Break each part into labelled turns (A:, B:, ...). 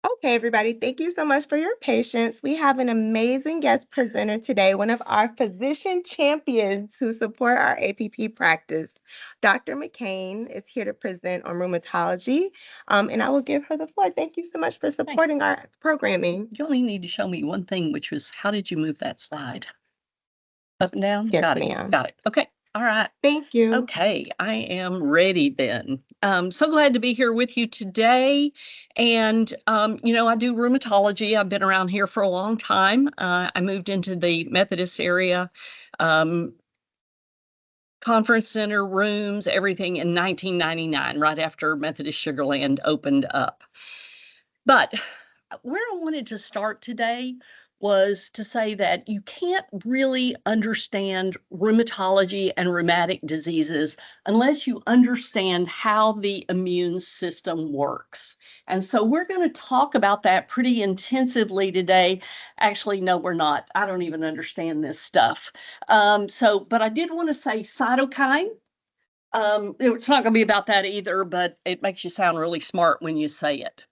A: Okay, everybody, thank you so much for your patience. We have an amazing guest presenter today, one of our physician champions who support our APP practice. Dr. McCain is here to present on rheumatology, and I will give her the floor. Thank you so much for
B: Thanks.
A: supporting our programming.
B: You only need to show me one thing, which was how did you move that slide? Up and down?
A: Yes,
B: Got it.
A: ma'am.
B: Got it. Okay. All right.
A: Thank you.
B: Okay, I am ready then. So glad to be here with you today. And, I do rheumatology. I've been around here for a long time. I moved into the Methodist area, um, conference center, rooms, everything in 1999, right after Methodist Sugarland opened up. But where I wanted to start today was to say that you can't really understand rheumatology and rheumatic diseases unless you understand how the immune system works. And so we're going to talk about that pretty intensively today. Actually, no, we're not. I don't even understand this stuff. But I did want to say cytokine. It's not going to be about that either, but it makes you sound really smart when you say it.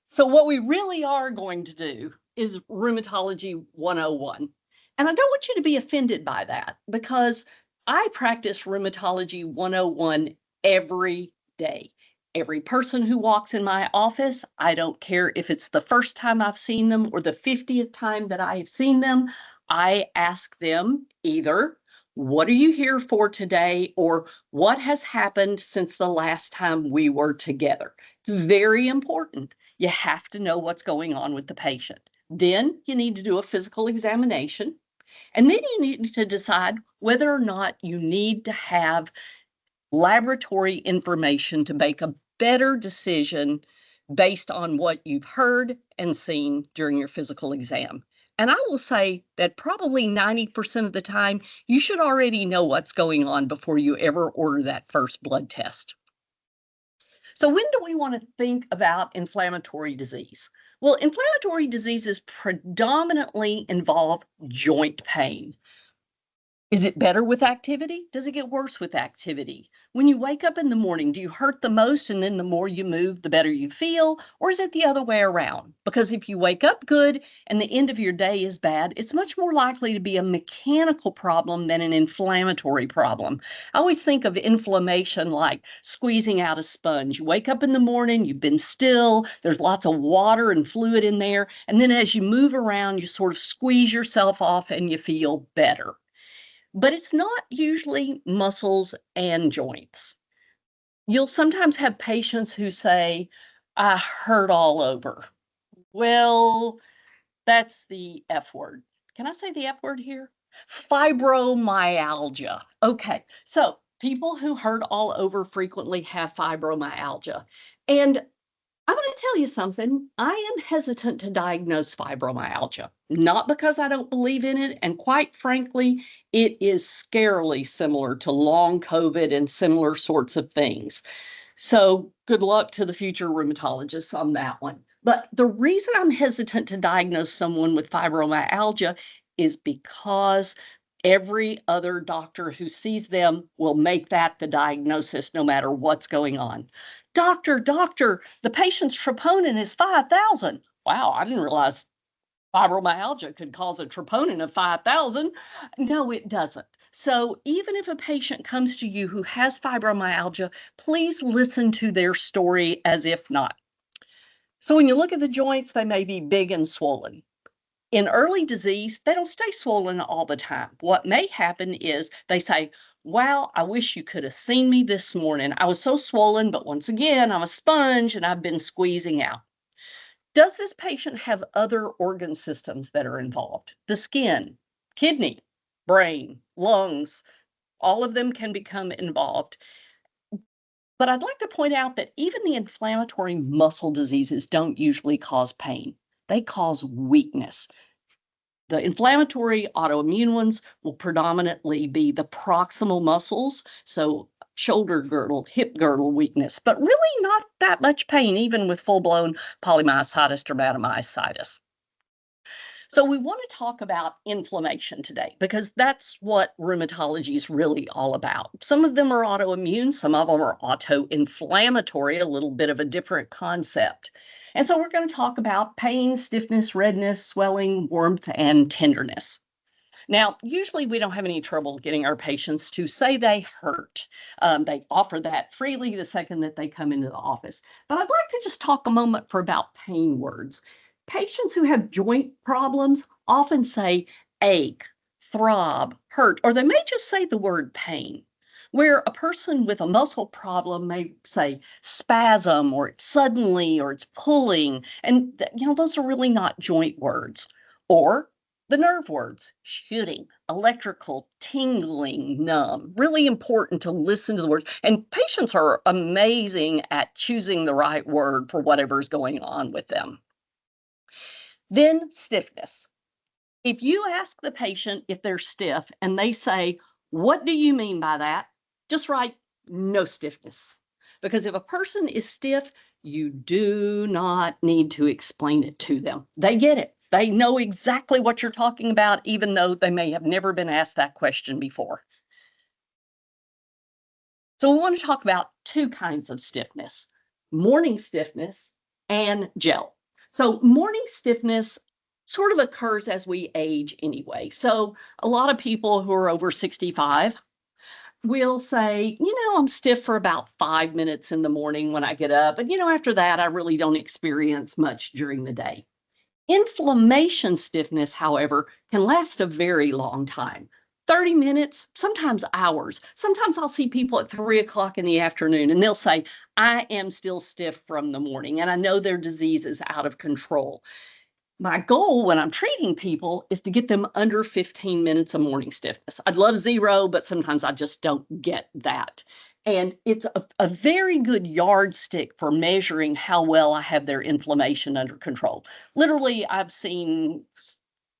B: So what we really are going to do is Rheumatology 101. And I don't want you to be offended by that because I practice Rheumatology 101 every day. Every person who walks in my office, I don't care if it's the first time I've seen them or the 50th time that I have seen them, I ask them either, what are you here for today? Or what has happened since the last time we were together? It's very important. You have to know what's going on with the patient. Then you need to do a physical examination. And then you need to decide whether or not you need to have laboratory information to make a better decision based on what you've heard and seen during your physical exam. And I will say that probably 90% of the time, you should already know what's going on before you ever order that first blood test. So when do we want to think about inflammatory disease? Well, inflammatory diseases predominantly involve joint pain. Is it better with activity? Does it get worse with activity? When you wake up in the morning, do you hurt the most and then the more you move, the better you feel? Or is it the other way around? Because if you wake up good and the end of your day is bad, it's much more likely to be a mechanical problem than an inflammatory problem. I always think of inflammation like squeezing out a sponge. You wake up in the morning, you've been still, there's lots of water and fluid in there. And then as you move around, you sort of squeeze yourself off and you feel better. But it's not usually muscles and joints. You'll sometimes have patients who say, I hurt all over. Well, that's the F word. Can I say the F word here? Fibromyalgia. Okay, so people who hurt all over frequently have fibromyalgia. And I'm going to tell you something. I am hesitant to diagnose fibromyalgia, not because I don't believe in it. And quite frankly, it is scarily similar to long COVID and similar sorts of things. So good luck to the future rheumatologists on that one. But the reason I'm hesitant to diagnose someone with fibromyalgia is because every other doctor who sees them will make that the diagnosis no matter what's going on. Doctor, the patient's troponin is 5,000. Wow, I didn't realize fibromyalgia could cause a troponin of 5,000. No, it doesn't. So even if a patient comes to you who has fibromyalgia, please listen to their story as if not. So when you look at the joints, they may be big and swollen. In early disease, they don't stay swollen all the time. What may happen is they say, wow, I wish you could have seen me this morning. I was so swollen, but once again, I'm a sponge and I've been squeezing out. Does this patient have other organ systems that are involved? The skin, kidney, brain, lungs, all of them can become involved. But I'd like to point out that even the inflammatory muscle diseases don't usually cause pain. They cause weakness. The inflammatory autoimmune ones will predominantly be the proximal muscles, so shoulder girdle, hip girdle weakness, but really not that much pain, even with full-blown polymyositis, dermatomyositis. So we want to talk about inflammation today because that's what rheumatology is really all about. Some of them are autoimmune, some of them are auto-inflammatory, a little bit of a different concept. And so we're going to talk about pain, stiffness, redness, swelling, warmth, and tenderness. Now, usually we don't have any trouble getting our patients to say they hurt. They offer that freely the second that they come into the office. But I'd like to just talk a moment for about pain words. Patients who have joint problems often say ache, throb, hurt, or they may just say the word pain. Where a person with a muscle problem may say spasm or it's suddenly or it's pulling. And, those are really not joint words. Or the nerve words, shooting, electrical, tingling, numb. Really important to listen to the words. And patients are amazing at choosing the right word for whatever's going on with them. Then stiffness. If you ask the patient if they're stiff and they say, "What do you mean by that?" Just write no stiffness. Because if a person is stiff, you do not need to explain it to them. They get it. They know exactly what you're talking about, even though they may have never been asked that question before. So we want to talk about two kinds of stiffness, morning stiffness and gel. So morning stiffness sort of occurs as we age anyway. So a lot of people who are over 65 will say, I'm stiff for about 5 minutes in the morning when I get up. And, after that, I really don't experience much during the day. Inflammation stiffness, however, can last a very long time. 30 minutes, sometimes hours. Sometimes I'll see people at 3 o'clock in the afternoon and they'll say, I am still stiff from the morning and I know their disease is out of control. My goal when I'm treating people is to get them under 15 minutes of morning stiffness. I'd love 0, but sometimes I just don't get that. And it's a very good yardstick for measuring how well I have their inflammation under control. Literally, I've seen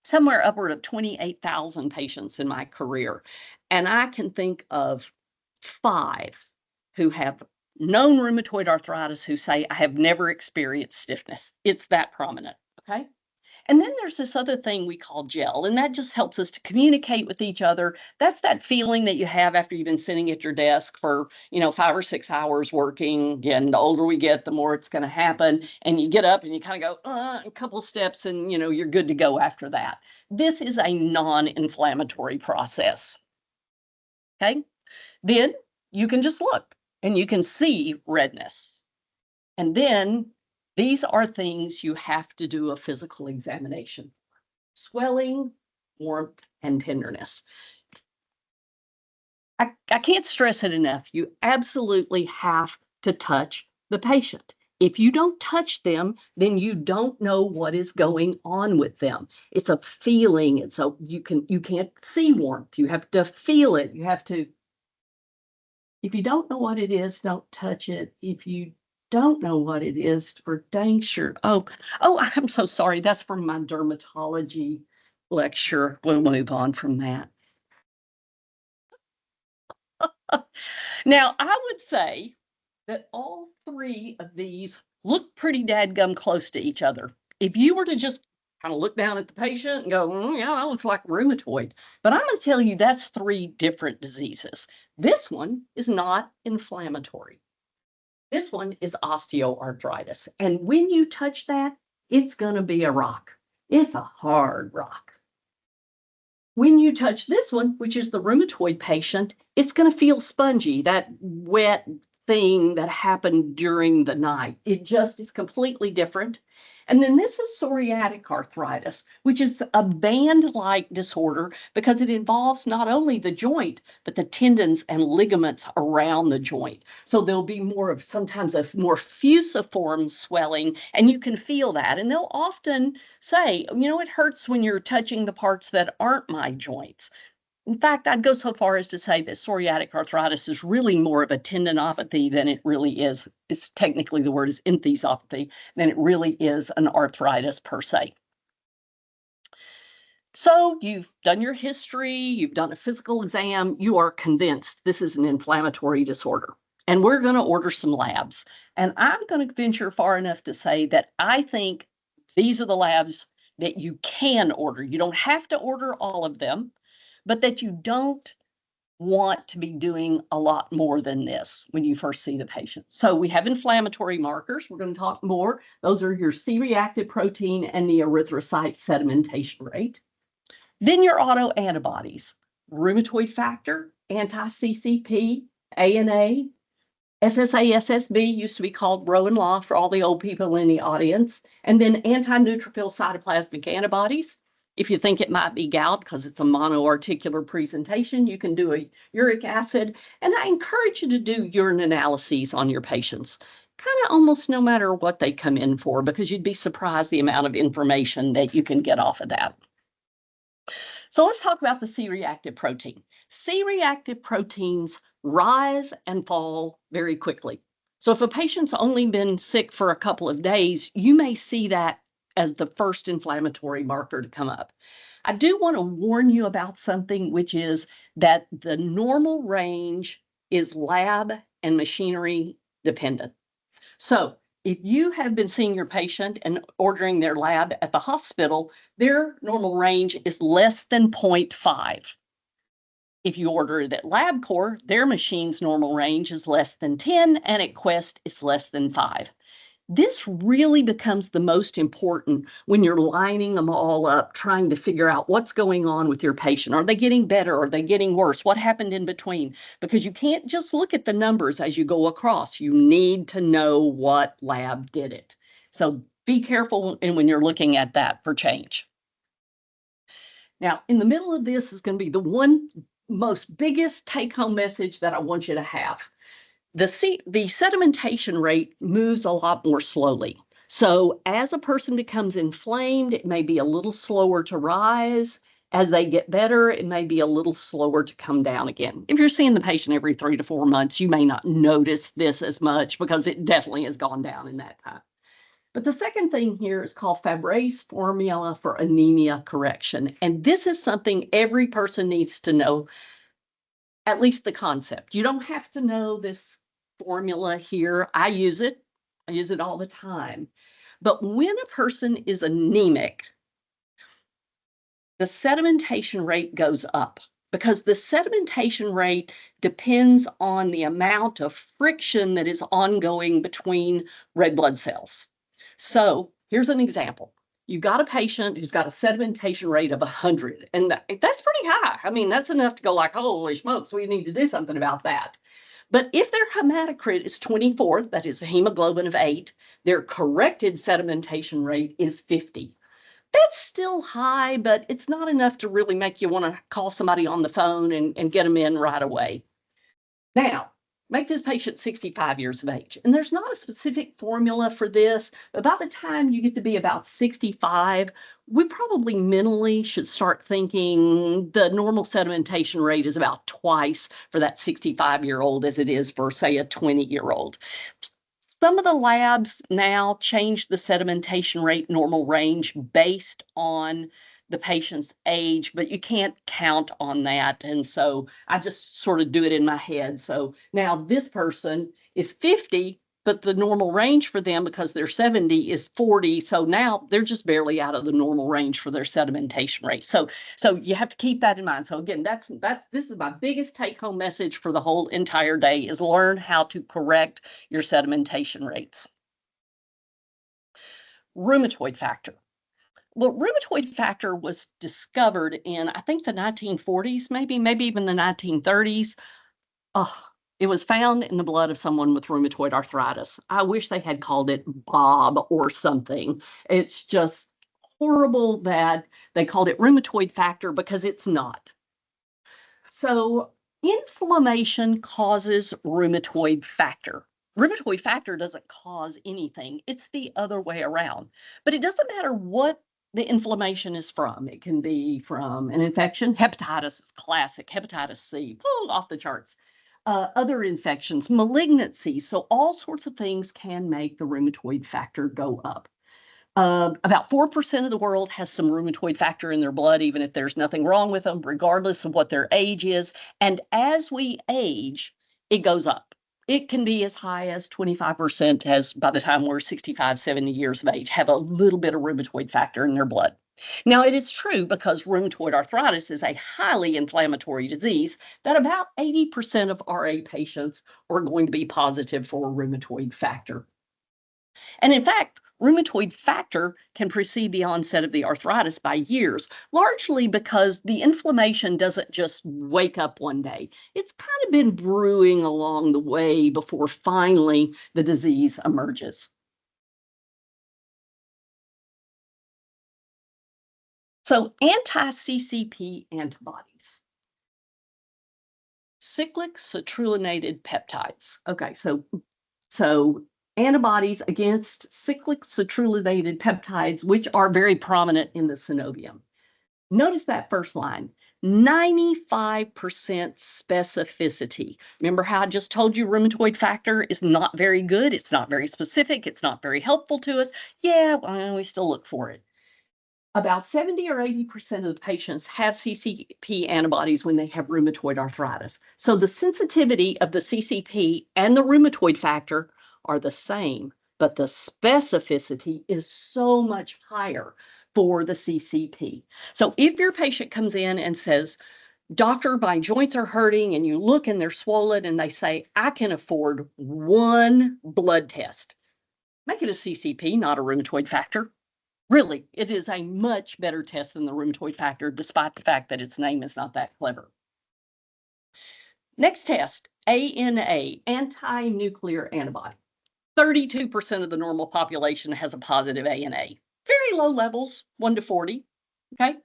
B: somewhere upward of 28,000 patients in my career. And I can think of 5 who have known rheumatoid arthritis who say, I have never experienced stiffness. It's that prominent. Okay. And then there's this other thing we call gel, and that just helps us to communicate with each other. That's that feeling that you have after you've been sitting at your desk for, 5 or 6 hours working. Again, the older we get, the more it's going to happen. And you get up and you kind of go, a couple steps, and you're good to go after that. This is a non-inflammatory process. Okay. Then you can just look and you can see redness. And then these are things you have to do a physical examination. Swelling, warmth, and tenderness. I can't stress it enough. You absolutely have to touch the patient. If you don't touch them, then you don't know what is going on with them. It's a feeling. You can't see warmth. You have to feel it. You have to. If you don't know what it is, don't touch it. If you don't know what it is, for dang sure. Oh, I'm so sorry. That's from my dermatology lecture. We'll move on from that. Now, I would say that all 3 of these look pretty dadgum close to each other. If you were to just kind of look down at the patient and go, yeah, that looks like rheumatoid. But I'm going to tell you that's 3 different diseases. This one is not inflammatory. This one is osteoarthritis. And when you touch that, it's going to be a rock. It's a hard rock. When you touch this one, which is the rheumatoid patient, it's going to feel spongy, that wet thing that happened during the night. It just is completely different. And then this is psoriatic arthritis, which is a band-like disorder because it involves not only the joint, but the tendons and ligaments around the joint. So there'll be sometimes a more fusiform swelling, and you can feel that. And they'll often say, it hurts when you're touching the parts that aren't my joints. In fact, I'd go so far as to say that psoriatic arthritis is really more of a tendinopathy than it really is. It's technically the word is enthesopathy than it really is an arthritis per se. So you've done your history, you've done a physical exam, you are convinced this is an inflammatory disorder. And we're going to order some labs. And I'm going to venture far enough to say that I think these are the labs that you can order. You don't have to order all of them, but that you don't want to be doing a lot more than this when you first see the patient. So we have inflammatory markers. We're going to talk more. Those are your C-reactive protein and the erythrocyte sedimentation rate. Then your autoantibodies, rheumatoid factor, anti-CCP, ANA, SSA, SSB used to be called Rowan Law for all the old people in the audience, and then anti-neutrophil cytoplasmic antibodies. If you think it might be gout because it's a monoarticular presentation, you can do a uric acid. And I encourage you to do urine analyses on your patients, kind of almost no matter what they come in for, because you'd be surprised the amount of information that you can get off of that. So let's talk about the C-reactive protein. C-reactive proteins rise and fall very quickly. So if a patient's only been sick for a couple of days, you may see that as the first inflammatory marker to come up. I do want to warn you about something, which is that the normal range is lab and machinery dependent. So if you have been seeing your patient and ordering their lab at the hospital, their normal range is less than 0.5. If you order it at LabCorp, their machine's normal range is less than 10, and at Quest, it's less than 5. This really becomes the most important when you're lining them all up, trying to figure out what's going on with your patient. Are they getting better? Are they getting worse? What happened in between? Because you can't just look at the numbers as you go across. You need to know what lab did it. So be careful when you're looking at that for change. Now, in the middle of this is going to be the one most biggest take-home message that I want you to have. The sedimentation rate moves a lot more slowly. So as a person becomes inflamed, it may be a little slower to rise. As they get better, it may be a little slower to come down again. If you're seeing the patient every 3 to 4 months, you may not notice this as much because it definitely has gone down in that time. But the second thing here is called Fabre's formula for anemia correction. And this is something every person needs to know, at least the concept. You don't have to know this formula here. I use it all the time. But when a person is anemic, the sedimentation rate goes up because the sedimentation rate depends on the amount of friction that is ongoing between red blood cells. So here's an example. You've got a patient who's got a sedimentation rate of 100, and that's pretty high. I mean, that's enough to go like, holy smokes, we need to do something about that. But if their hematocrit is 24, that is a hemoglobin of 8, their corrected sedimentation rate is 50. That's still high, but it's not enough to really make you want to call somebody on the phone and get them in right away. Now, make this patient 65 years of age. And there's not a specific formula for this, but by the time you get to be about 65, we probably mentally should start thinking the normal sedimentation rate is about twice for that 65-year-old as it is for, say, a 20-year-old. Some of the labs now change the sedimentation rate normal range based on the patient's age, but you can't count on that. And so I just sort of do it in my head. So now this person is 50, but the normal range for them, because they're 70, is 40. So now they're just barely out of the normal range for their sedimentation rate. So you have to keep that in mind. So again, this is my biggest take-home message for the whole entire day, is learn how to correct your sedimentation rates. Rheumatoid factor. Well, rheumatoid factor was discovered in, I think, the 1940s, maybe even the 1930s. Oh, it was found in the blood of someone with rheumatoid arthritis. I wish they had called it Bob or something. It's just horrible that they called it rheumatoid factor, because it's not. So inflammation causes rheumatoid factor. Rheumatoid factor doesn't cause anything. It's the other way around. But it doesn't matter what the inflammation is from. It can be from an infection. Hepatitis is classic. Hepatitis C, off the charts. Other infections, malignancies. So all sorts of things can make the rheumatoid factor go up. About 4% of the world has some rheumatoid factor in their blood, even if there's nothing wrong with them, regardless of what their age is. And as we age, it goes up. It can be as high as 25% as by the time we're 65, 70 years of age, have a little bit of rheumatoid factor in their blood. Now, it is true because rheumatoid arthritis is a highly inflammatory disease that about 80% of RA patients are going to be positive for rheumatoid factor. And in fact, rheumatoid factor can precede the onset of the arthritis by years, largely because the inflammation doesn't just wake up one day. It's kind of been brewing along the way before finally the disease emerges. So, anti CCP antibodies, cyclic citrullonated peptides. Okay, so antibodies against cyclic citrullonated peptides, which are very prominent in the synovium. Notice that first line, 95% specificity. Remember how I just told you rheumatoid factor is not very good? It's not very specific. It's not very helpful to us. Yeah, well, we still look for it. About 70 or 80% of the patients have CCP antibodies when they have rheumatoid arthritis. So the sensitivity of the CCP and the rheumatoid factor are the same, but the specificity is so much higher for the CCP. So if your patient comes in and says, "Doctor, my joints are hurting," and you look and they're swollen and they say, "I can afford one blood test," make it a CCP, not a rheumatoid factor. Really, it is a much better test than the rheumatoid factor, despite the fact that its name is not that clever. Next test, ANA, anti-nuclear antibody. 32% of the normal population has a positive ANA. Very low levels, 1 to 40. Okay.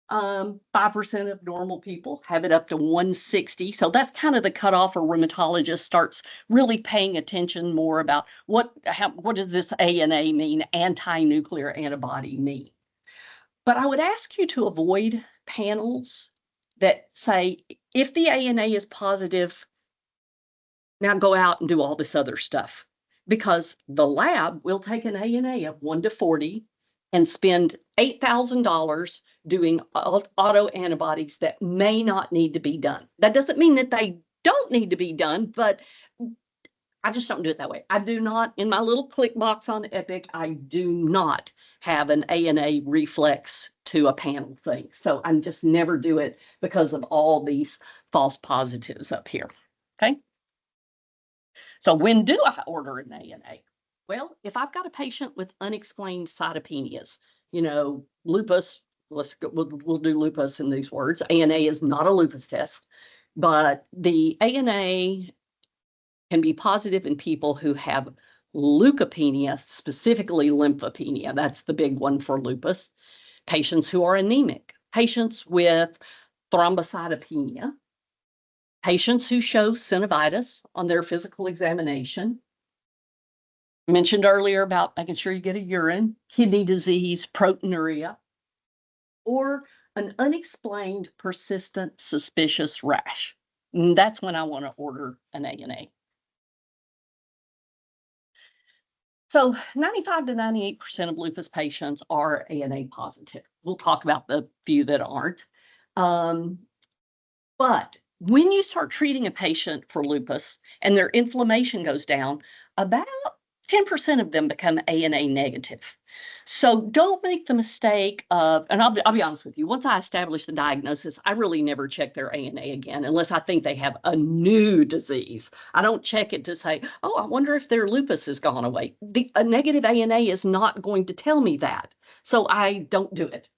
B: 5% of normal people have it up to 160. So that's kind of the cutoff where rheumatologist starts really paying attention more about what does this ANA mean, anti-nuclear antibody mean. But I would ask you to avoid panels that say, if the ANA is positive, now go out and do all this other stuff. Because the lab will take an ANA of 1 to 40 and spend $8,000 doing autoantibodies that may not need to be done. That doesn't mean that they don't need to be done, but I just don't do it that way. I do not, in my little click box on Epic, I do not have an ANA reflex to a panel thing. So I just never do it because of all these false positives up here. Okay. So when do I order an ANA? Well, if I've got a patient with unexplained cytopenias, lupus, we'll do lupus in these words. ANA is not a lupus test, but the ANA can be positive in people who have leukopenia, specifically lymphopenia. That's the big one for lupus. Patients who are anemic, patients with thrombocytopenia, patients who show synovitis on their physical examination. I mentioned earlier about making sure you get a urine, kidney disease, proteinuria, or an unexplained persistent suspicious rash. And that's when I want to order an ANA. So 95 to 98% of lupus patients are ANA positive. We'll talk about the few that aren't. But when you start treating a patient for lupus and their inflammation goes down, about 10% of them become ANA negative. So don't make the mistake of, and I'll be honest with you, once I establish the diagnosis, I really never check their ANA again unless I think they have a new disease. I don't check it to say, oh, I wonder if their lupus has gone away. A negative ANA is not going to tell me that. So I don't do it.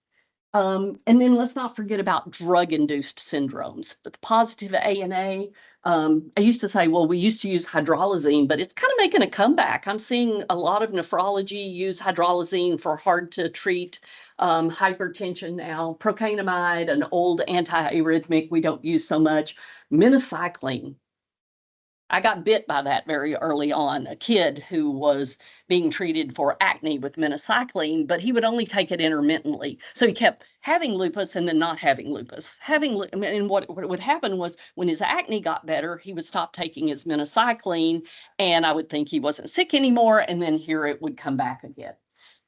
B: And then let's not forget about drug-induced syndromes. The positive ANA, I used to say, well, we used to use hydralazine, but it's kind of making a comeback. I'm seeing a lot of nephrology use hydralazine for hard-to-treat hypertension now. Procainamide, an old antiarrhythmic we don't use so much. Minocycline. I got bit by that very early on. A kid who was being treated for acne with minocycline, but he would only take it intermittently. So he kept having lupus and then not having lupus. And what would happen was when his acne got better, he would stop taking his minocycline, and I would think he wasn't sick anymore, and then here it would come back again.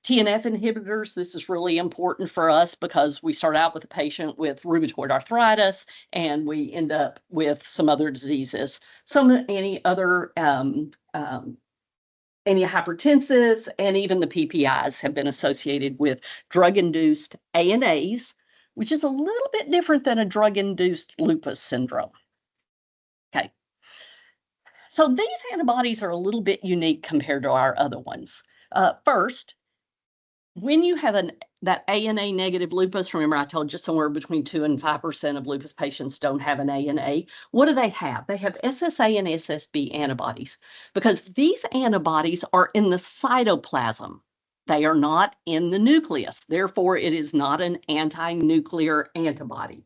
B: TNF inhibitors, this is really important for us because we start out with a patient with rheumatoid arthritis and we end up with some other diseases. Any other antihypertensives and even the PPIs have been associated with drug-induced ANAs, which is a little bit different than a drug-induced lupus syndrome. Okay. So these antibodies are a little bit unique compared to our other ones. First, when you have that ANA negative lupus, remember I told you somewhere between 2 and 5% of lupus patients don't have an ANA. What do they have? They have SSA and SSB antibodies because these antibodies are in the cytoplasm. They are not in the nucleus. Therefore, it is not an anti-nuclear antibody.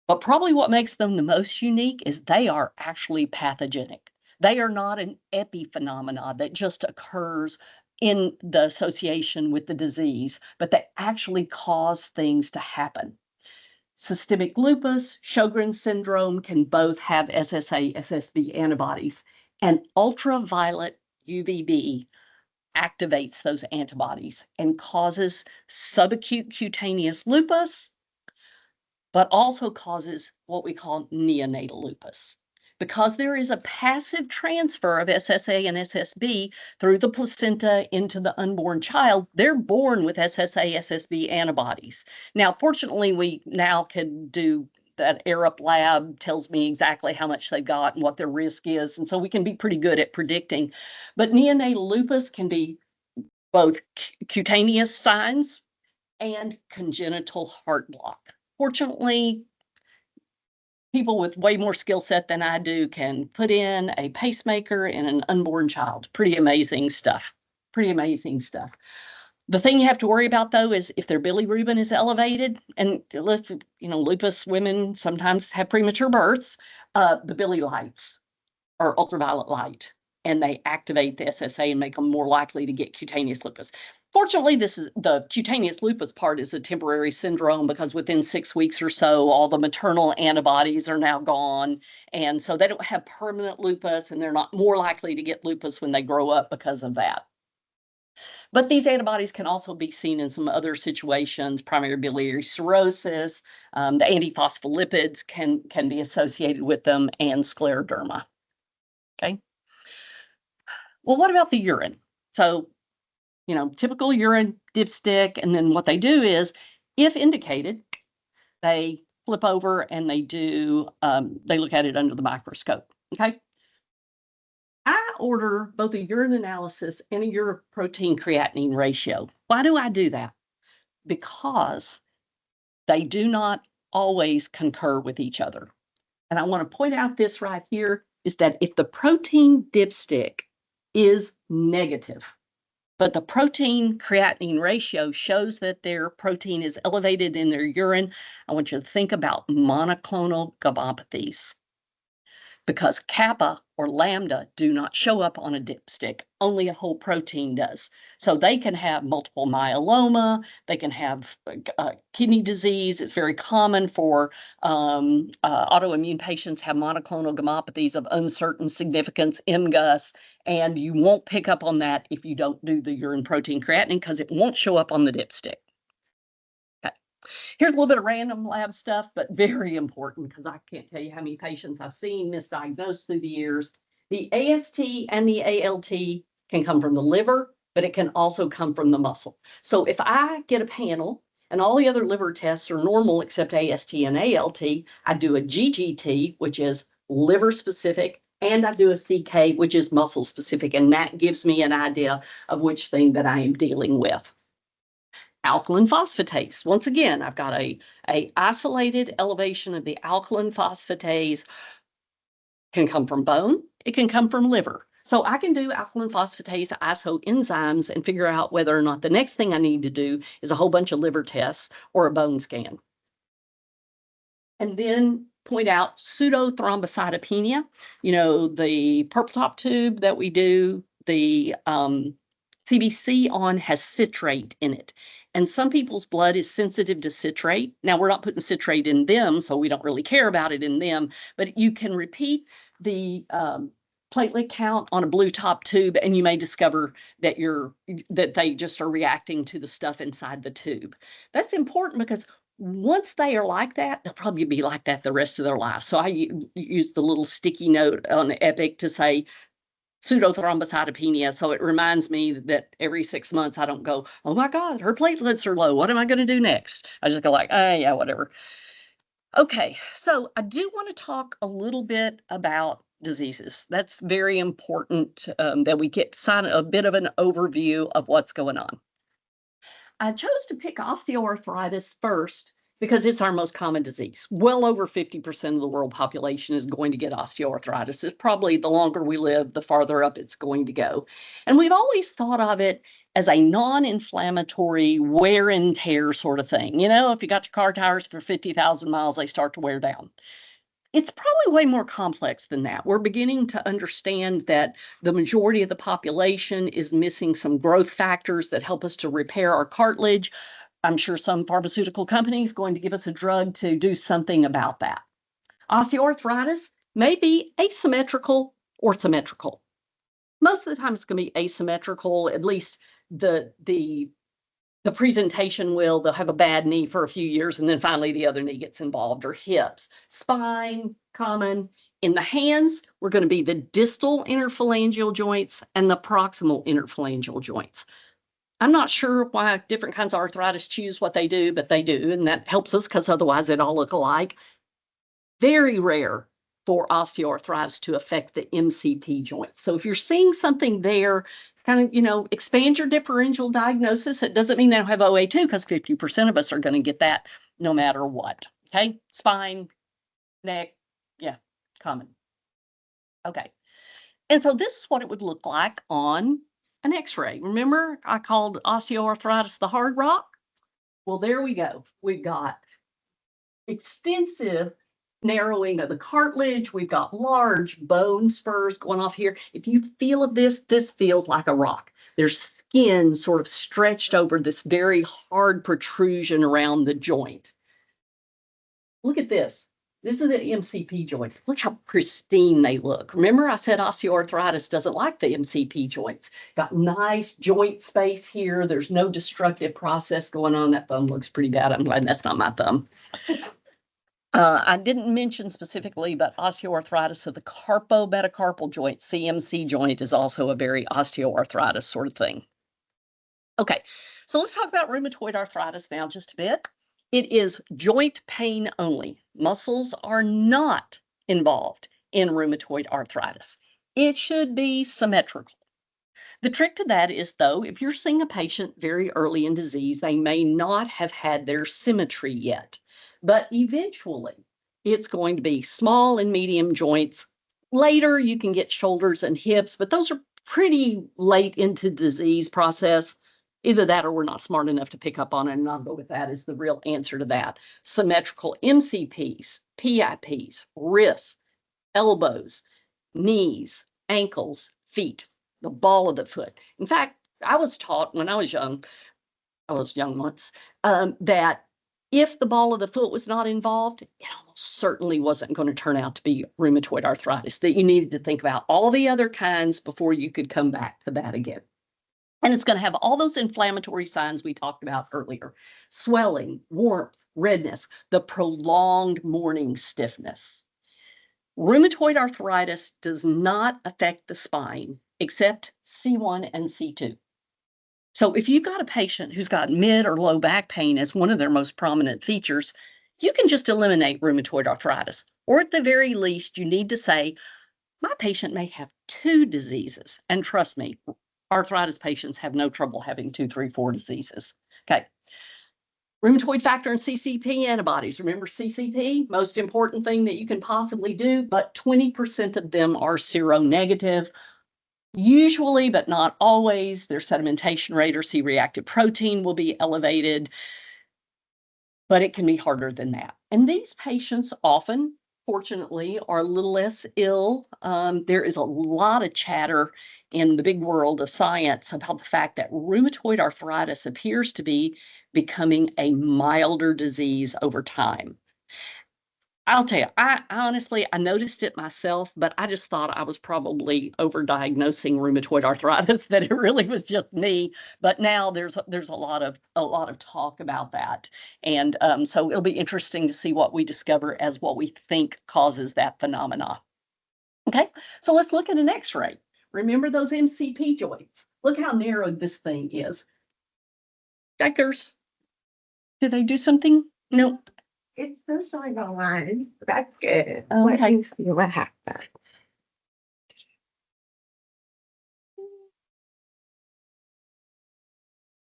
B: But probably what makes them the most unique is they are actually pathogenic. They are not an epiphenomena that just occurs in the association with the disease, but they actually cause things to happen. Systemic lupus, Sjogren's syndrome can both have SSA, SSB antibodies, and ultraviolet UVB activates those antibodies and causes subacute cutaneous lupus, but also causes what we call neonatal lupus. Because there is a passive transfer of SSA and SSB through the placenta into the unborn child, they're born with SSA, SSB antibodies. Now, fortunately, we now can do that ARUP lab tells me exactly how much they've got and what their risk is. And so we can be pretty good at predicting. But neonatal lupus can be both cutaneous signs and congenital heart block. Fortunately, people with way more skill set than I do can put in a pacemaker in an unborn child. Pretty amazing stuff. Pretty amazing stuff. The thing you have to worry about though is if their bilirubin is elevated, and lupus women sometimes have premature births, the Billy lights or ultraviolet light, and they activate the SSA and make them more likely to get cutaneous lupus. Fortunately, this is the cutaneous lupus part is a temporary syndrome because within 6 weeks or so, all the maternal antibodies are now gone. And so they don't have permanent lupus and they're not more likely to get lupus when they grow up because of that. But these antibodies can also be seen in some other situations, primary biliary cirrhosis, the antiphospholipids can be associated with them, and scleroderma. Okay. Well, what about the urine? So, typical urine dipstick, and then what they do is, if indicated, they flip over and they look at it under the microscope. Okay. I order both a urine analysis and a uroprotein creatinine ratio. Why do I do that? Because they do not always concur with each other. And I want to point out this right here is that if the protein dipstick is negative, but the protein creatinine ratio shows that their protein is elevated in their urine, I want you to think about monoclonal gammopathies because kappa or lambda do not show up on a dipstick. Only a whole protein does. So they can have multiple myeloma. They can have kidney disease. It's very common for autoimmune patients have monoclonal gammopathies of uncertain significance, MGUS, and you won't pick up on that if you don't do the urine protein creatinine because it won't show up on the dipstick. Here's a little bit of random lab stuff, but very important because I can't tell you how many patients I've seen misdiagnosed through the years. The AST and the ALT can come from the liver, but it can also come from the muscle. So if I get a panel and all the other liver tests are normal except AST and ALT, I do a GGT, which is liver specific, and I do a CK, which is muscle specific, and that gives me an idea of which thing that I am dealing with. Alkaline phosphatase. Once again, I've got a isolated elevation of the alkaline phosphatase. Can come from bone. It can come from liver. So I can do alkaline phosphatase isoenzymes and figure out whether or not the next thing I need to do is a whole bunch of liver tests or a bone scan. And then point out pseudothrombocytopenia. The purple top tube that we do, the CBC on has citrate in it. And some people's blood is sensitive to citrate. Now, we're not putting citrate in them, so we don't really care about it in them. But you can repeat the platelet count on a blue top tube, and you may discover that they just are reacting to the stuff inside the tube. That's important because once they are like that, they'll probably be like that the rest of their life. So I use the little sticky note on Epic to say pseudothrombocytopenia. So it reminds me that every 6 months I don't go, oh my God, her platelets are low. What am I going to do next? I just go like, oh yeah, whatever. Okay, so I do want to talk a little bit about diseases. That's very important that we get a bit of an overview of what's going on. I chose to pick osteoarthritis first because it's our most common disease. Well over 50% of the world population is going to get osteoarthritis. It's probably the longer we live, the farther up it's going to go. And we've always thought of it as a non-inflammatory wear and tear sort of thing. You know, if you got your car tires for 50,000 miles, they start to wear down. It's probably way more complex than that. We're beginning to understand that the majority of the population is missing some growth factors that help us to repair our cartilage. I'm sure some pharmaceutical company is going to give us a drug to do something about that. Osteoarthritis may be asymmetrical or symmetrical. Most of the time it's going to be asymmetrical, at least the presentation they'll have a bad knee for a few years and then finally the other knee gets involved, or hips. Spine, common. In the hands, we're going to be the distal interphalangeal joints and the proximal interphalangeal joints. I'm not sure why different kinds of arthritis choose what they do, but they do, and that helps us because otherwise they'd all look alike. Very rare for osteoarthritis to affect the MCP joints. So if you're seeing something there, kind of, expand your differential diagnosis. It doesn't mean they don't have OA2 because 50% of us are going to get that no matter what. Okay, spine, neck, yeah, common. Okay, and so this is what it would look like on an x-ray. Remember, I called osteoarthritis the hard rock? Well, there we go. We've got extensive narrowing of the cartilage. We've got large bone spurs going off here. If you feel of this, this feels like a rock. There's skin sort of stretched over this very hard protrusion around the joint. Look at this. This is the MCP joint. Look how pristine they look. Remember, I said osteoarthritis doesn't like the MCP joints. Got nice joint space here. There's no destructive process going on. That thumb looks pretty bad. I'm glad that's not my thumb. I didn't mention specifically, but osteoarthritis of the carpometacarpal joint, CMC joint, is also a very osteoarthritis sort of thing. Okay, so let's talk about rheumatoid arthritis now just a bit. It is joint pain only. Muscles are not involved in rheumatoid arthritis. It should be symmetrical. The trick to that is, though, if you're seeing a patient very early in disease, they may not have had their symmetry yet, but eventually it's going to be small and medium joints. Later, you can get shoulders and hips, but those are pretty late into disease process. Either that or we're not smart enough to pick up on it, and I'll go with that as the real answer to that. Symmetrical MCPs, PIPs, wrists, elbows, knees, ankles, feet, the ball of the foot. In fact, I was taught when I was young once, that if the ball of the foot was not involved, it almost certainly wasn't going to turn out to be rheumatoid arthritis, that you needed to think about all the other kinds before you could come back to that again. And it's going to have all those inflammatory signs we talked about earlier: swelling, warmth, redness, the prolonged morning stiffness. Rheumatoid arthritis does not affect the spine except C1 and C2. So if you've got a patient who's got mid or low back pain as one of their most prominent features, you can just eliminate rheumatoid arthritis. Or at the very least, you need to say, my patient may have two diseases. And trust me, arthritis patients have no trouble having 2, 3, 4 diseases. Okay. Rheumatoid factor and CCP antibodies. Remember CCP? Most important thing that you can possibly do, but 20% of them are seronegative. Usually, but not always, their sedimentation rate or C-reactive protein will be elevated, but it can be harder than that. And these patients often, fortunately, are a little less ill. There is a lot of chatter in the big world of science about the fact that rheumatoid arthritis appears to be becoming a milder disease over time. I'll tell you, I honestly, I noticed it myself, but I just thought I was probably overdiagnosing rheumatoid arthritis, that it really was just me. But now there's a lot of talk about that, and so it'll be interesting to see what we discover as what we think causes that phenomena. Okay, so let's look at an X-ray. Remember those MCP joints? Look how narrowed this thing is. Checkers. Did I do something? Nope.
A: It's still showing online. That's good. Let
B: Okay.
A: me see what happened.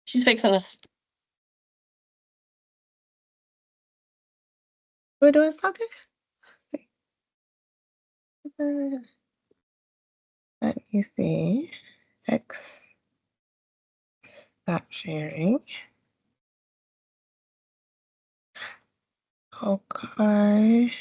B: She's fixing us.
A: We're doing something? Let me see. X. Stop sharing. Okay.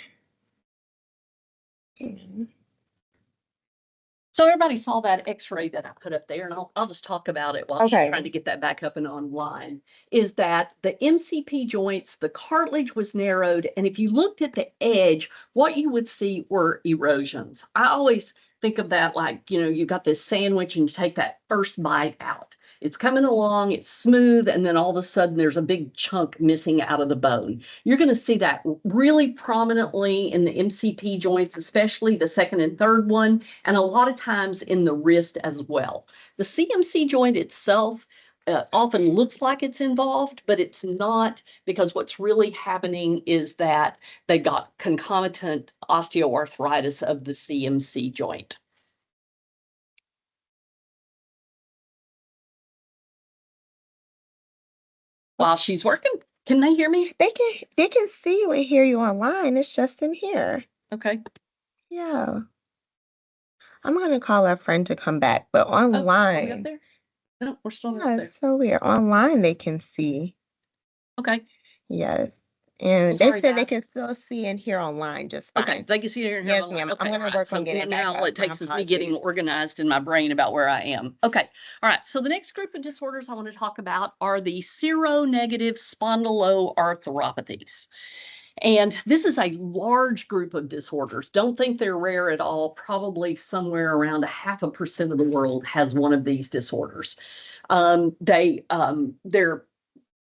B: So everybody saw that X-ray that I put up there, and I'll just talk about it while she's
A: Okay.
B: trying to get that back up and online. Is that the MCP joints, the cartilage was narrowed, and if you looked at the edge, what you would see were erosions. I always think of that like, you got this sandwich and you take that first bite out. It's coming along, it's smooth, and then all of a sudden there's a big chunk missing out of the bone. You're going to see that really prominently in the MCP joints, especially the second and third one, and a lot of times in the wrist as well. The CMC joint itself often looks like it's involved, but it's not, because what's really happening is that they got concomitant osteoarthritis of the CMC joint. While she's working, can they hear me?
A: They can see you and hear you online. It's just in here.
B: Okay.
A: Yeah. I'm gonna call our friend to come back, but
B: Oh, are we up
A: online,
B: there? No, we're still not
A: yeah,
B: there.
A: it's so weird. Online they can see.
B: Okay.
A: Yes.
B: Well,
A: And they
B: sorry,
A: said they
B: guys.
A: can still see and hear online just
B: Okay,
A: fine.
B: they can see it here and hear
A: Yes,
B: online.
A: ma'am. I'm
B: Okay, all
A: gonna
B: right.
A: work
B: So
A: on getting it back
B: now all
A: up.
B: it
A: My
B: takes is me getting
A: apologies.
B: organized in my brain about where I am. Okay, all right. So the next group of disorders I want to talk about are the seronegative spondyloarthropathies. And this is a large group of disorders. Don't think they're rare at all. Probably somewhere around 0.5% of the world has one of these disorders. They're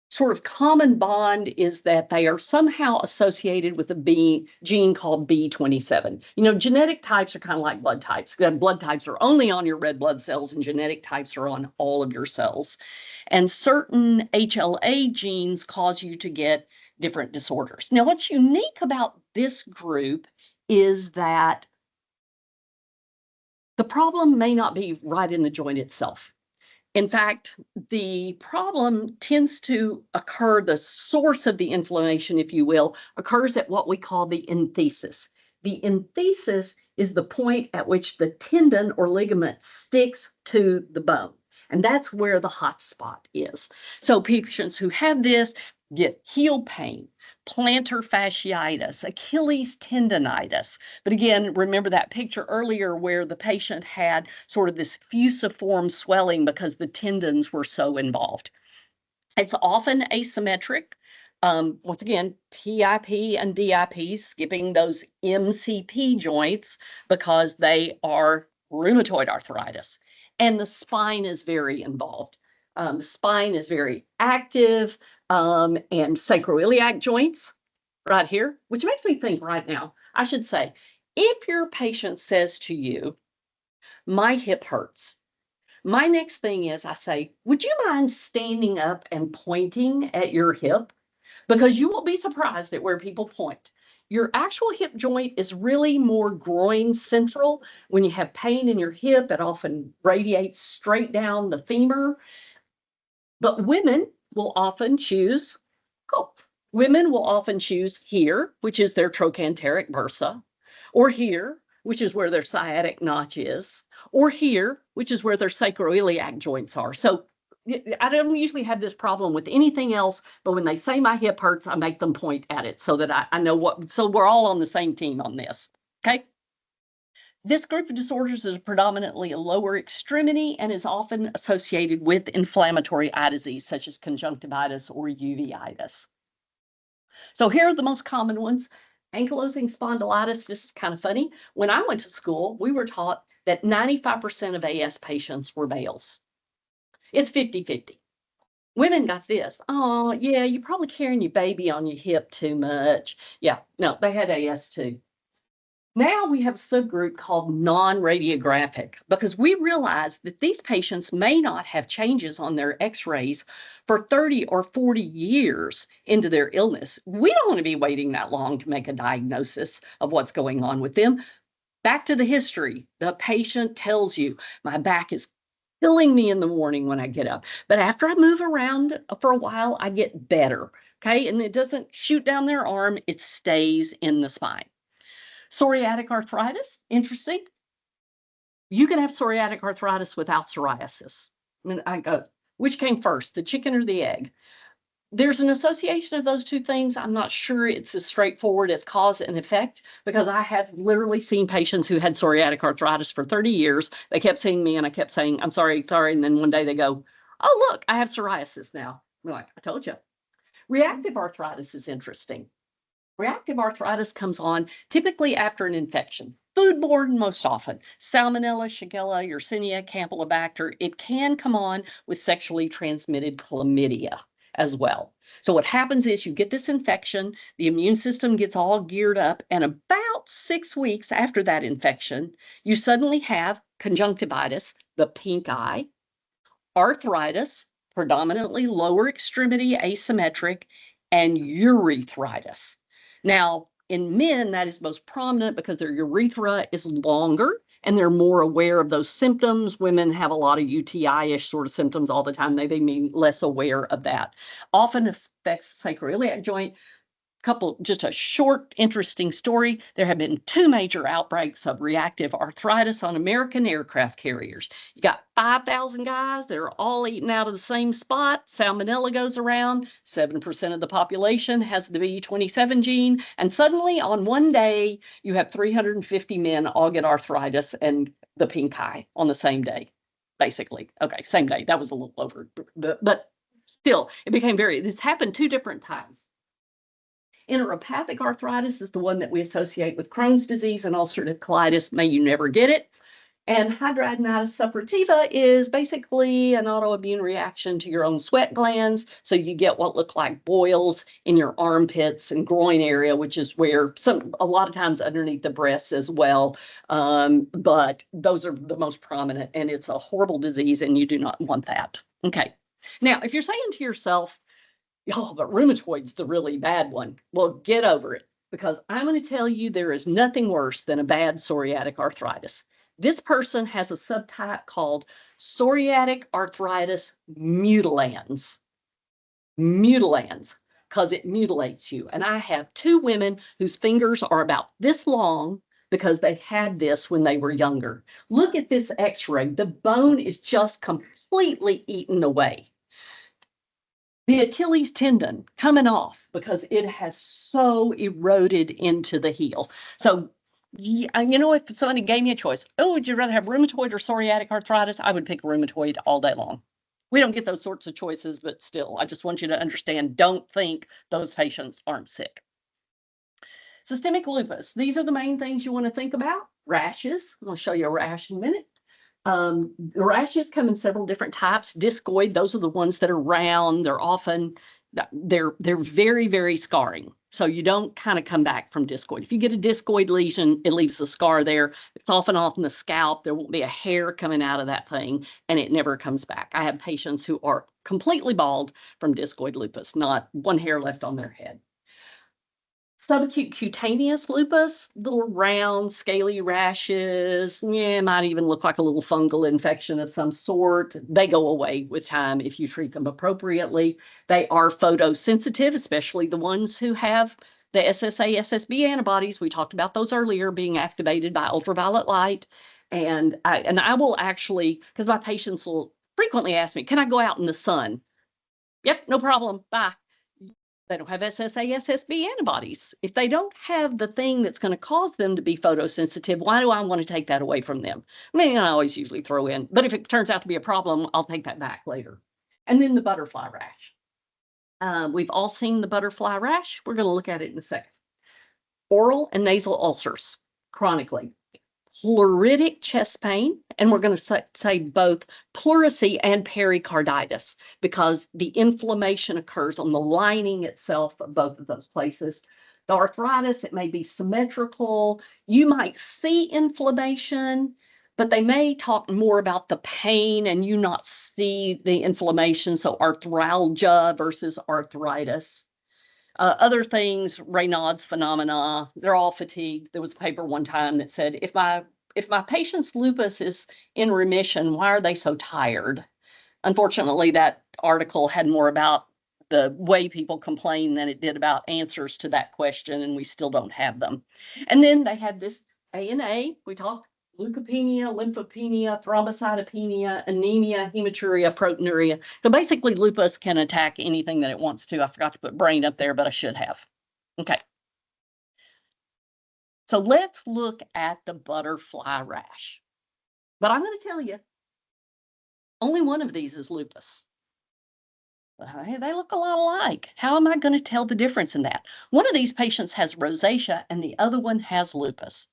B: sort of common bond is that they are somehow associated with a gene called B27. Genetic types are kind of like blood types. Blood types are only on your red blood cells, and genetic types are on all of your cells. And certain HLA genes cause you to get different disorders. Now, what's unique about this group is that the problem may not be right in the joint itself. In fact, the problem tends to occur, the source of the inflammation, if you will, occurs at what we call the enthesis. The enthesis is the point at which the tendon or ligament sticks to the bone. And that's where the hot spot is. So patients who have this get heel pain, plantar fasciitis, Achilles tendonitis. But again, remember that picture earlier where the patient had sort of this fusiform swelling because the tendons were so involved. It's often asymmetric. Once again, PIP and DIP, skipping those MCP joints because they are rheumatoid arthritis. And the spine is very involved. The spine is very active, and sacroiliac joints right here, which makes me think right now, I should say, if your patient says to you, my hip hurts, my next thing is I say, would you mind standing up and pointing at your hip? Because you will be surprised at where people point. Your actual hip joint is really more groin central. When you have pain in your hip, it often radiates straight down the femur. But oh, women will often choose here, which is their trochanteric bursa, or here, which is where their sciatic notch is, or here, which is where their sacroiliac joints are. So I don't usually have this problem with anything else, but when they say my hip hurts, I make them point at it so that I know so we're all on the same team on this. Okay. This group of disorders is predominantly a lower extremity and is often associated with inflammatory eye disease, such as conjunctivitis or uveitis. So here are the most common ones. Ankylosing spondylitis, this is kind of funny. When I went to school, we were taught that 95% of AS patients were males. It's 50-50. Women got this. Oh, yeah, you're probably carrying your baby on your hip too much. Yeah, no, they had AS too. Now we have a subgroup called non-radiographic because we realize that these patients may not have changes on their x-rays for 30 or 40 years into their illness. We don't want to be waiting that long to make a diagnosis of what's going on with them. Back to the history. The patient tells you, my back is killing me in the morning when I get up. But after I move around for a while, I get better. Okay. And it doesn't shoot down their arm, it stays in the spine. Psoriatic arthritis, interesting. You can have psoriatic arthritis without psoriasis. I mean, I go, which came first, the chicken or the egg? There's an association of those two things. I'm not sure it's as straightforward as cause and effect because I have literally seen patients who had psoriatic arthritis for 30 years. They kept seeing me and I kept saying, I'm sorry, sorry. And then one day they go, oh, look, I have psoriasis now. I'm like, I told you. Reactive arthritis is interesting. Reactive arthritis comes on typically after an infection. Foodborne most often. Salmonella, Shigella, Yersinia, Campylobacter. It can come on with sexually transmitted chlamydia as well. So what happens is you get this infection, the immune system gets all geared up, and about 6 weeks after that infection, you suddenly have conjunctivitis, the pink eye, arthritis, predominantly lower extremity asymmetric, and urethritis. Now, in men, that is most prominent because their urethra is longer and they're more aware of those symptoms. Women have a lot of UTI-ish sort of symptoms all the time. They may be less aware of that. Often affects the sacroiliac joint, couple, just a short, interesting story. There have been 2 major outbreaks of reactive arthritis on American aircraft carriers. You got 5,000 guys that are all eating out of the same spot. Salmonella goes around. 7% of the population has the B27 gene. And suddenly, on one day, you have 350 men all get arthritis and the pink eye on the same day, basically. Okay, same day. That was a little over, but still, it became this happened 2 different times. Enteropathic arthritis is the one that we associate with Crohn's disease and ulcerative colitis. May you never get it. And hidradenitis suppurativa is basically an autoimmune reaction to your own sweat glands. So you get what look like boils in your armpits and groin area, which is where a lot of times underneath the breasts as well. But those are the most prominent, and it's a horrible disease, and you do not want that. Okay. Now, if you're saying to yourself, oh, but rheumatoid's the really bad one. Well, get over it because I'm going to tell you there is nothing worse than a bad psoriatic arthritis. This person has a subtype called psoriatic arthritis mutilans. Mutilans, because it mutilates you. And I have 2 women whose fingers are about this long because they had this when they were younger. Look at this x-ray. The bone is just completely eaten away. The Achilles tendon coming off because it has so eroded into the heel. So, you know, if somebody gave me a choice, oh, would you rather have rheumatoid or psoriatic arthritis? I would pick rheumatoid all day long. We don't get those sorts of choices, but still, I just want you to understand, don't think those patients aren't sick. Systemic lupus. These are the main things you want to think about. Rashes. I'm going to show you a rash in a minute. Rashes come in several different types. Discoid, those are the ones that are round. They're often, they're very, very scarring. So you don't kind of come back from discoid. If you get a discoid lesion, it leaves a scar there. It's often off in the scalp. There won't be a hair coming out of that thing, and it never comes back. I have patients who are completely bald from discoid lupus, not one hair left on their head. Subacute cutaneous lupus, little round, scaly rashes. Yeah, might even look like a little fungal infection of some sort. They go away with time if you treat them appropriately. They are photosensitive, especially the ones who have the SSA, SSB antibodies. We talked about those earlier being activated by ultraviolet light. And I will actually, because my patients will frequently ask me, can I go out in the sun? Yep, no problem. Bye. They don't have SSA, SSB antibodies. If they don't have the thing that's going to cause them to be photosensitive, why do I want to take that away from them? I mean, I always usually throw in, but if it turns out to be a problem, I'll take that back later. And then the butterfly rash. We've all seen the butterfly rash. We're going to look at it in a second. oral and nasal ulcers chronically, pleuritic chest pain, and we're going to say both pleurisy and pericarditis because the inflammation occurs on the lining itself of both of those places. The arthritis, it may be symmetrical. You might see inflammation, but they may talk more about the pain and you not see the inflammation. So arthralgia versus arthritis. Other things, Raynaud's phenomena, they're all fatigued. There was a paper one time that said, if my patient's lupus is in remission, why are they so tired? Unfortunately, that article had more about the way people complain than it did about answers to that question, and we still don't have them. And then they had this ANA. We talked leukopenia, lymphopenia, thrombocytopenia, anemia, hematuria, proteinuria. So basically, lupus can attack anything that it wants to. I forgot to put brain up there, but I should have. Okay. So let's look at the butterfly rash. But I'm going to tell you, only one of these is lupus. Hey, they look a lot alike. How am I going to tell the difference in that? One of these patients has rosacea and the other one has lupus.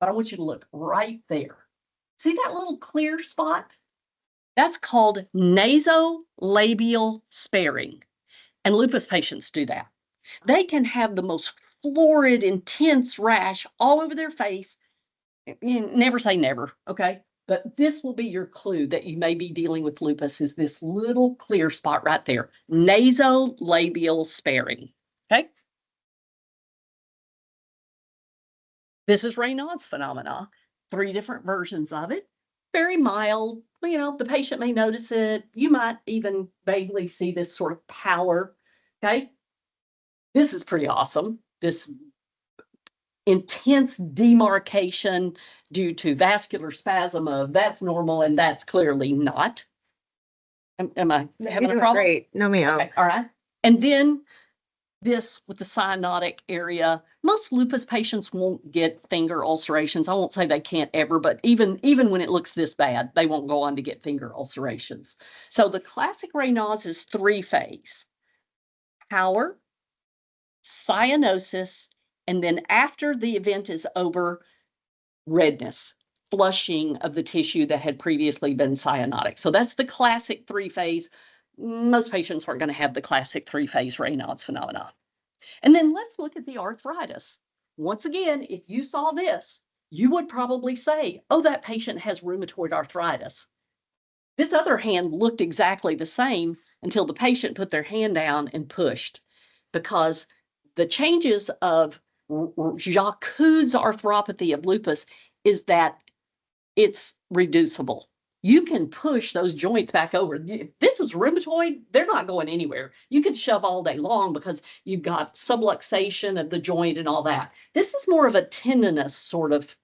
B: But I want you to look right there. See that little clear spot? That's called nasolabial sparing. And lupus patients do that. They can have the most florid, intense rash all over their face. Never say never, okay? But this will be your clue that you may be dealing with lupus is this little clear spot right there, nasolabial sparing, okay? This is Raynaud's phenomena, 3 different versions of it, very mild. The patient may notice it. You might even vaguely see this sort of pallor, okay? This is pretty awesome. This intense demarcation due to vascular spasm of that's normal and that's clearly not. Am I
A: No,
B: having
A: you're
B: a
A: doing
B: problem?
A: great. No, ma'am.
B: Okay, all right. And then this with the cyanotic area, most lupus patients won't get finger ulcerations. I won't say they can't ever, but even when it looks this bad, they won't go on to get finger ulcerations. So the classic Raynaud's is 3-phase: pallor, cyanosis, and then after the event is over, redness, flushing of the tissue that had previously been cyanotic. So that's the classic 3-phase. Most patients aren't going to have the classic 3-phase Raynaud's phenomena. And then let's look at the arthritis. Once again, if you saw this, you would probably say, oh, that patient has rheumatoid arthritis. This other hand looked exactly the same until the patient put their hand down and pushed, because the changes of Jacquard's arthropathy of lupus is that it's reducible. You can push those joints back over. If this is rheumatoid, they're not going anywhere. You can shove all day long because you've got subluxation of the joint and all that. This is more of a tendinous sort of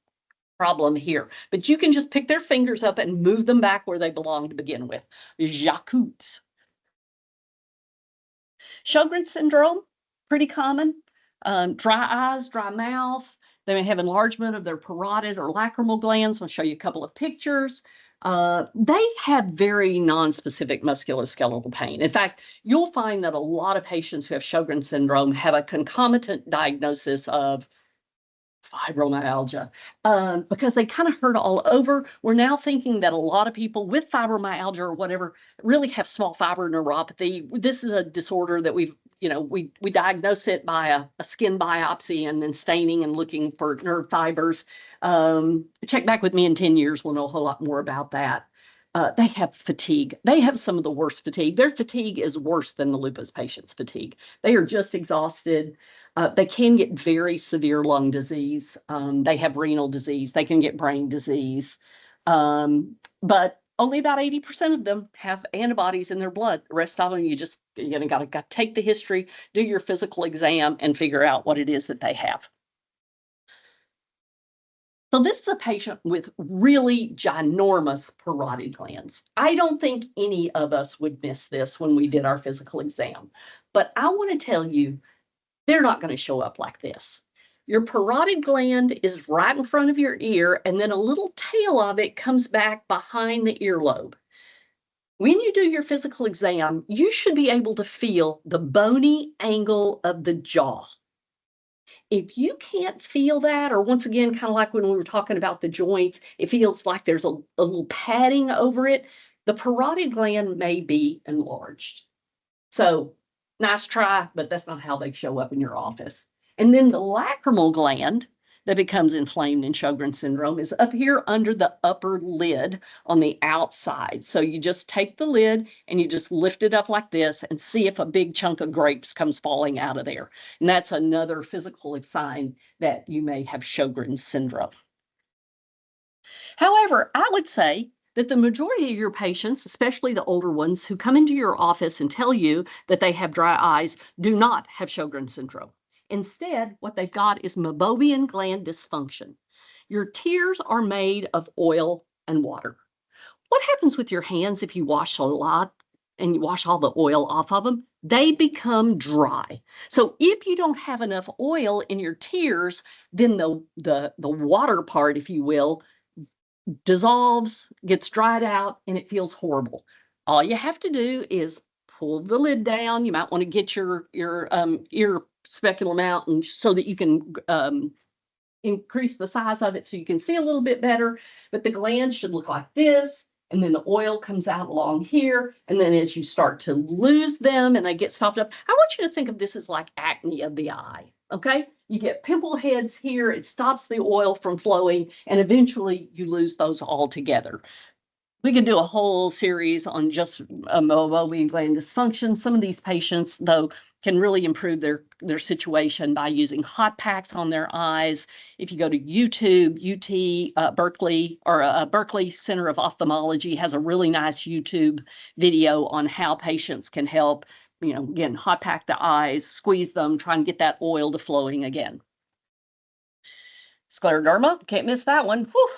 B: problem here, but you can just pick their fingers up and move them back where they belong to begin with. Jacquard's. Sjogren's syndrome, pretty common. Dry eyes, dry mouth. They may have enlargement of their parotid or lacrimal glands. I'll show you a couple of pictures. They have very nonspecific musculoskeletal pain. In fact, you'll find that a lot of patients who have Sjogren's syndrome have a concomitant diagnosis of fibromyalgia, because they kind of hurt all over. We're now thinking that a lot of people with fibromyalgia or whatever really have small fiber neuropathy. This is a disorder that we diagnose it by a skin biopsy and then staining and looking for nerve fibers. Check back with me in 10 years. We'll know a whole lot more about that. They have fatigue. They have some of the worst fatigue. Their fatigue is worse than the lupus patient's fatigue. They are just exhausted. They can get very severe lung disease. They have renal disease. They can get brain disease. But only about 80% of them have antibodies in their blood. The rest of them, you got to take the history, do your physical exam, and figure out what it is that they have. So this is a patient with really ginormous parotid glands. I don't think any of us would miss this when we did our physical exam. But I want to tell you, they're not going to show up like this. Your parotid gland is right in front of your ear, and then a little tail of it comes back behind the earlobe. When you do your physical exam, you should be able to feel the bony angle of the jaw. If you can't feel that, or once again, kind of like when we were talking about the joints, it feels like there's a little padding over it, the parotid gland may be enlarged. So nice try, but that's not how they show up in your office. And then the lacrimal gland that becomes inflamed in Sjogren's syndrome is up here under the upper lid on the outside. So you just take the lid and you just lift it up like this and see if a big chunk of grapes comes falling out of there. And that's another physical sign that you may have Sjogren's syndrome. However, I would say that the majority of your patients, especially the older ones who come into your office and tell you that they have dry eyes, do not have Sjogren's syndrome. Instead, what they've got is meibomian gland dysfunction. Your tears are made of oil and water. What happens with your hands if you wash a lot and you wash all the oil off of them? They become dry. So if you don't have enough oil in your tears, then the water part, if you will, dissolves, gets dried out, and it feels horrible. All you have to do is pull the lid down. You might want to get your ear speculum out, and so that you can increase the size of it so you can see a little bit better. But the glands should look like this. And then the oil comes out along here. And then as you start to lose them and they get stopped up, I want you to think of this as like acne of the eye. Okay. You get pimple heads here. It stops the oil from flowing. And eventually you lose those altogether. We could do a whole series on just meibomian gland dysfunction. Some of these patients, though, can really improve their situation by using hot packs on their eyes. If you go to YouTube, Berkeley, or Berkeley Center of Ophthalmology has a really nice YouTube video on how patients can help, again, hot pack the eyes, squeeze them, try and get that oil to flowing again. Scleroderma, can't miss that one. Whew.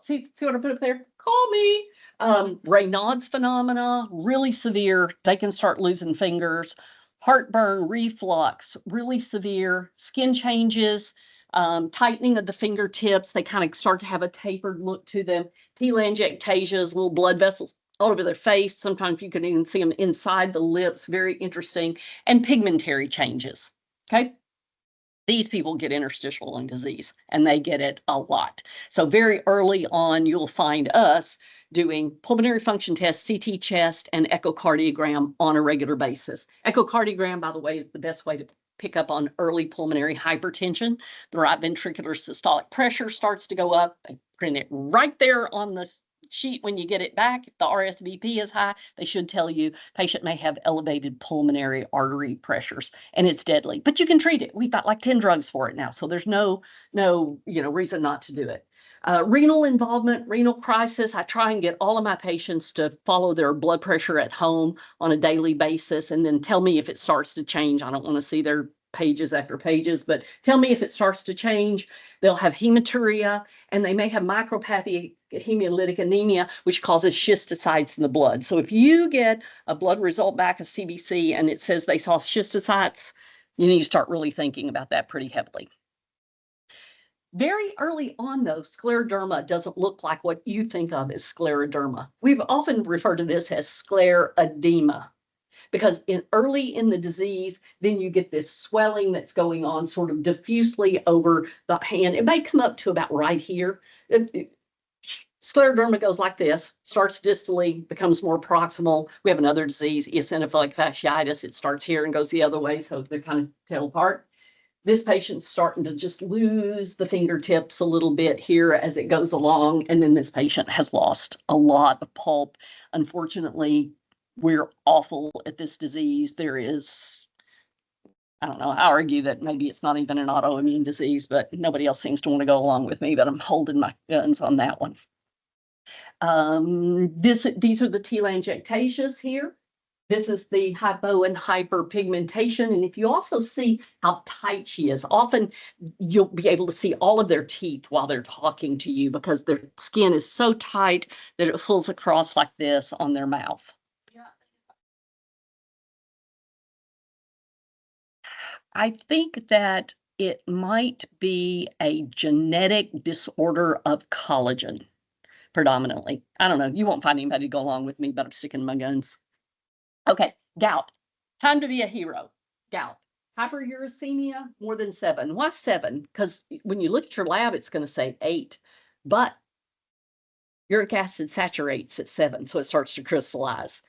B: See what I put up there? Call me. Raynaud's phenomena, really severe. They can start losing fingers. Heartburn, reflux, really severe. Skin changes, tightening of the fingertips. They kind of start to have a tapered look to them. Telangiectasias, little blood vessels all over their face. Sometimes you can even see them inside the lips. Very interesting. And pigmentary changes. Okay. These people get interstitial lung disease, and they get it a lot. So very early on, you'll find us doing pulmonary function tests, CT chest, and echocardiogram on a regular basis. Echocardiogram, by the way, is the best way to pick up on early pulmonary hypertension. The right ventricular systolic pressure starts to go up. They print it right there on the sheet when you get it back. If the RSVP is high, they should tell you patient may have elevated pulmonary artery pressures, and it's deadly. But you can treat it. We've got like 10 drugs for it now, so there's no reason not to do it. Renal involvement, renal crisis. I try and get all of my patients to follow their blood pressure at home on a daily basis and then tell me if it starts to change. I don't want to see their pages after pages, but tell me if it starts to change. They'll have hematuria, and they may have micropathy hemolytic anemia, which causes schistocytes in the blood. So if you get a blood result back, a CBC, and it says they saw schistocytes, you need to start really thinking about that pretty heavily. Very early on, though, scleroderma doesn't look like what you think of as scleroderma. We've often referred to this as sclerodema, because early in the disease, then you get this swelling that's going on sort of diffusely over the hand. It may come up to about right here. Scleroderma goes like this, starts distally, becomes more proximal. We have another disease, eosinophilic fasciitis. It starts here and goes the other way, so they're kind of tail apart. This patient's starting to just lose the fingertips a little bit here as it goes along, and then this patient has lost a lot of pulp. Unfortunately, we're awful at this disease. There is, I don't know, I argue that maybe it's not even an autoimmune disease, but nobody else seems to want to go along with me, but I'm holding my guns on that one. These are the telangiectasias here. This is the hypo and hyperpigmentation. And if you also see how tight she is, often you'll be able to see all of their teeth while they're talking to you because their skin is so tight that it pulls across like this on their mouth. I think that it might be a genetic disorder of collagen, predominantly. I don't know. You won't find anybody to go along with me, but I'm sticking to my guns. Okay, gout. Time to be a hero. Gout. Hyperuricemia, more than 7. Why 7? Because when you look at your lab, it's going to say 8. But uric acid saturates at 7, so it starts to crystallize.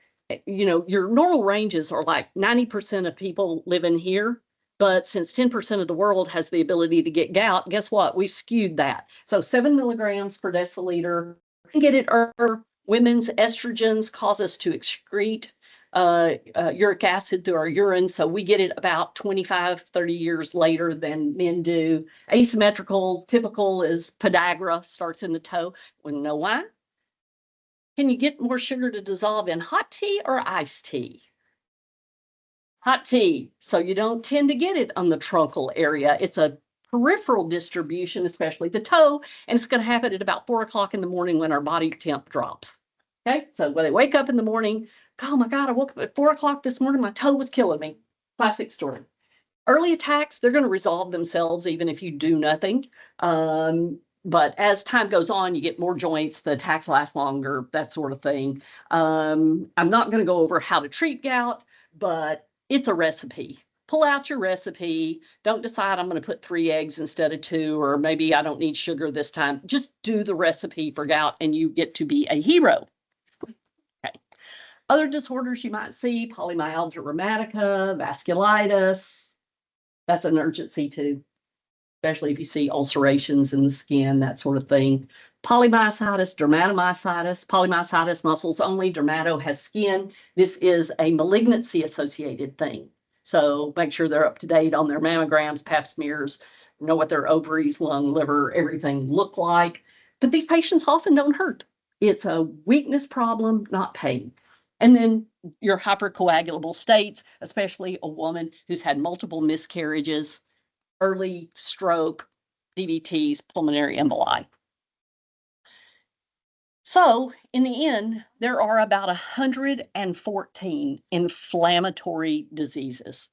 B: Your normal ranges are like 90% of people live in here, but since 10% of the world has the ability to get gout, guess what? We've skewed that. So 7 milligrams per deciliter. Get it earlier. Women's estrogens cause us to excrete uric acid through our urine, so we get it about 25, 30 years later than men do. Asymmetrical, typical is podagra, starts in the toe. Want to know why? Can you get more sugar to dissolve in hot tea or iced tea? Hot tea. So you don't tend to get it on the truncal area. It's a peripheral distribution, especially the toe, and it's going to happen at about 4 o'clock in the morning when our body temp drops. Okay, so when they wake up in the morning, oh my God, I woke up at 4 o'clock this morning, my toe was killing me. Classic story. Early attacks, they're going to resolve themselves even if you do nothing. But as time goes on, you get more joints, the attacks last longer, that sort of thing. I'm not going to go over how to treat gout, but it's a recipe. Pull out your recipe. Don't decide I'm going to put 3 eggs instead of 2, or maybe I don't need sugar this time. Just do the recipe for gout and you get to be a hero. Okay. Other disorders you might see: polymyalgia rheumatica, vasculitis. That's an urgency too, especially if you see ulcerations in the skin, that sort of thing. Polymyositis, dermatomyositis. Polymyositis, muscles only. Dermato has skin. This is a malignancy associated thing. So make sure they're up to date on their mammograms, pap smears, know what their ovaries, lung, liver, everything look like. But these patients often don't hurt. It's a weakness problem, not pain. And then your hypercoagulable states, especially a woman who's had multiple miscarriages, early stroke, DVTs, pulmonary emboli. So, in the end, there are about 114 inflammatory diseases.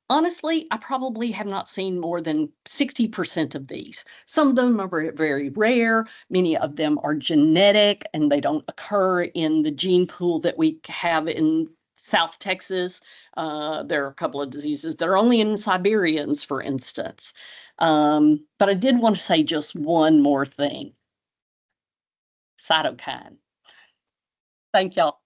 B: Honestly, I probably have not seen more than 60% of these. Some of them are very rare. Many of them are genetic and they don't occur in the gene pool that we have in South Texas. There are a couple of diseases that are only in Siberians, for instance. But I did want to say just one more thing. Cytokine. Thank y'all.